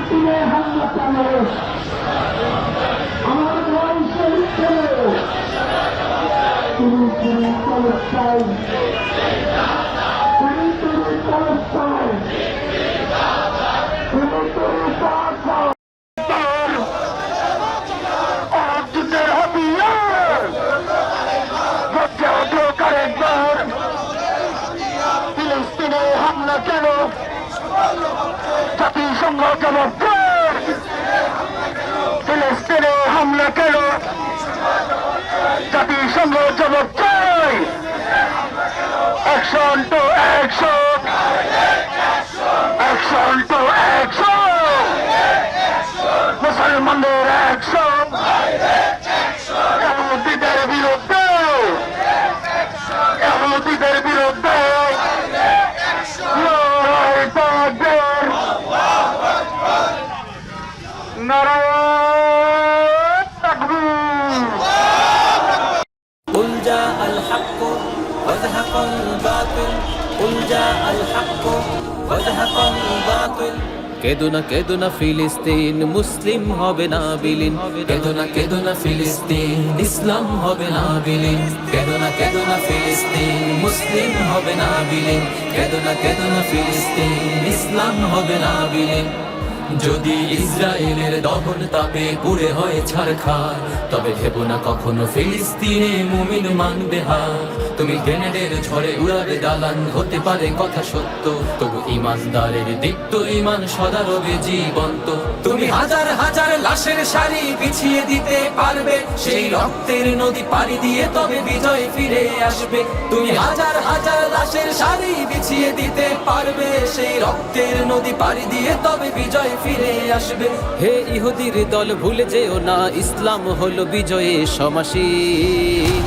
ফিলিস্তিনে হামলা চালানো, আমার ভাই শহীদ হল, ফিলিস্তিনি প্যালেস্টাইন, ফিলিস্তিনি প্যালেস্টাইন, ফিলিস্তিনি প্যালেস্টাইন। যুদ্ধের হাতিয়ার গর্জে উঠল আরেকবার, ফিলিস্তিনে হামলা কেন, জাতিসংঘ জবাব দেয়, ফিলিস্তিনে হামলা কেন, জাতিসংঘ জবাব দেয়। Action to action, action to action, মুসলমানদের অ্যাকশন, ইহুদিদের বিরুদ্ধে, ইহুদিদের বিরুদ্ধে লড়াই তাকবীর, নারায়ে তাকবীর। قل جاء الحق وزهق الباطل قل جاء الحق وزهق الباطل কেদো না ফিলিস্তিন, মুসলিম হবে না বিলীন। কেদো না ফিলিস্তিন, ইসলাম হবে না বিলীন। কেদো না ফিলিস্তিন, মুসলিম হবে না বিলীন। কেদো না ফিলিস্তিন, ইসলাম হবে না বিলীন। যদি ইসরায়েলের দহন তাপে পুড়ে হয় ছারখার, তবে ভেবো না কখনো ফিলিস্তিনে মুমিন মানবে হার। তুমি গ্রেনেডের ঝড়ে উড়াবে দালান, হতে পারে কথা সত্য, তবু ইমানদারের দীপ্ত ইমান সদা রবে জীবন্ত। তুমি হাজার হাজার লাশের সারি বিছিয়ে দিতে পারবে, সেই রক্তের নদী পাড়ি দিয়ে তবে বিজয় ফিরে আসবে। তুমি হাজার হাজার লাশের সারি বিছিয়ে দিতে পারবে, সেই রক্তের নদী পাড়ি দিয়ে তবে বিজয় ফিরে আসবে। হে ইহুদির দল ভুলে যেও না, ইসলাম হলো বিজয়ে সমাসীন।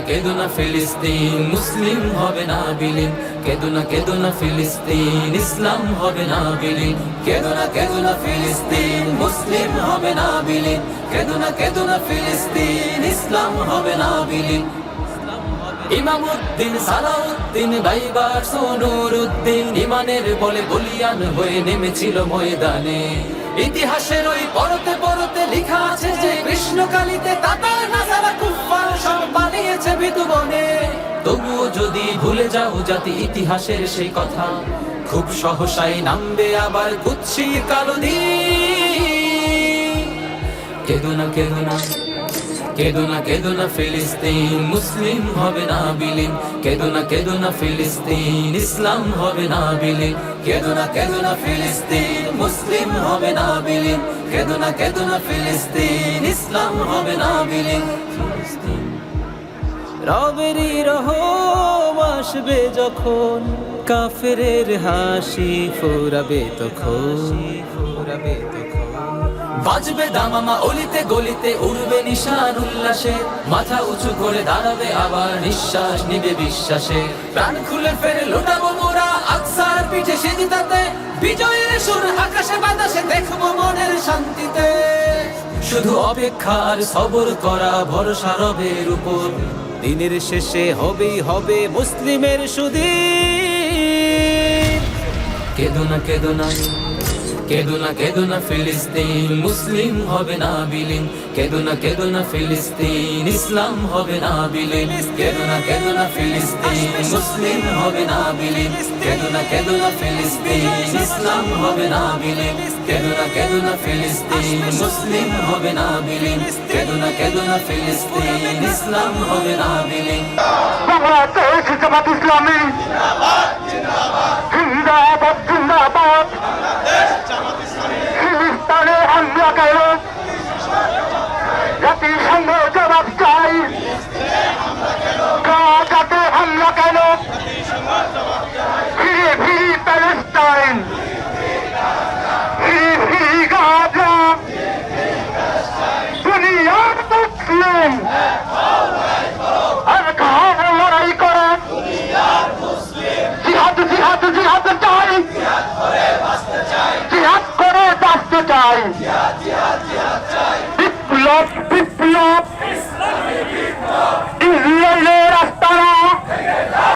কেদো না ফিলিস্তিন, মুসলিম হবে না বিলীন। কেদো না ফিলিস্তিন, ইসলাম হবে না বিলীন। কেদো না ফিলিস্তিন, মুসলিম হবে না বিলীন। কেদো না ফিলিস্তিন, ইসলাম হবে না বিলীন। ইমামউদ্দিন, সালাউদ্দিন, বাইবার নুরউদ্দিন ইমানের বলে বলিয়ান হয়ে নেমেছিল ময়দানে। ইতিহাসের ওই পরতে পরতে লেখা আছে যে কৃষ্ণকালীতে তাতার নাসারা কুফফার সব পালিয়েছে বিধুবনে। তবুও যদি ভুলে যাও জাতি ইতিহাসের সেই কথা, খুব সহসাই নামবে আবার কুৎসির কালো দিন। কেদো না ফিলিস্তিন, মুসলিম হবে না বিলীন। কেদো না ফিলিস্তিন, ইসলাম হবে না বিলীন। কেদো না ফিলিস্তিন, মুসলিম হবে না বিলীন। কেদো না ফিলিস্তিন, ইসলাম হবে না বিলীন। রবেরই রহম আসবে যখন, কাফেরের হাসি ফোরাবে তখন। বাজবে দামামা অলিতে গলিতে, উড়বে নিশান উল্লাসে, মাথা উঁচু করে দাঁড়াবে আবার নিঃশ্বাস নিবে বিশ্বাসে। প্রাণ খুলে ফেরে লোটাবো মোরা আকসার পিঠে সেদিতাতে, বিজয়ের সুর আকাশে বাতাসে দেখবো মনের শান্তিতে। শুধু অপেক্ষার সবর করা, ভরসা রবের উপর, দিনের শেষে হবেই হবে মুসলিমের সুদিন। কেদো না ফিলিস্তিন, মুসলিম হবে না বিলীন। কেদো না ফিলিস্তিন, ইসলাম হবে না বিলীন। কেদো না ফিলিস্তিন, মুসলিম হবে না বিলীন। কেদো না ফিলিস্তিন, ইসলাম হবে না বিলীন। কেদো না ফিলিস্তিন, মুসলিম হবে না বিলীন। কেদো না ফিলিস্তিন, ইসলাম হবে না বিলীন। বাংলাদেশ জামাত ইসলামী জিন্দাবাদ, জিন্দাবাদ। ফিলিস্তিনে হামলা কেন, জাতিসংঘ জবাব চাই। গাজাতে হামলা কেন, ফিরে ফিরি প্যালেস্টাইন, ফিরে ফিরি গাজা। দুনিয়ার মুসলিম আর ঘর লড়াই করে, জিহাদ জিহাদ জিহাদ চাই, জিহাদ করে বাঁচতে চাই। বিপ্লব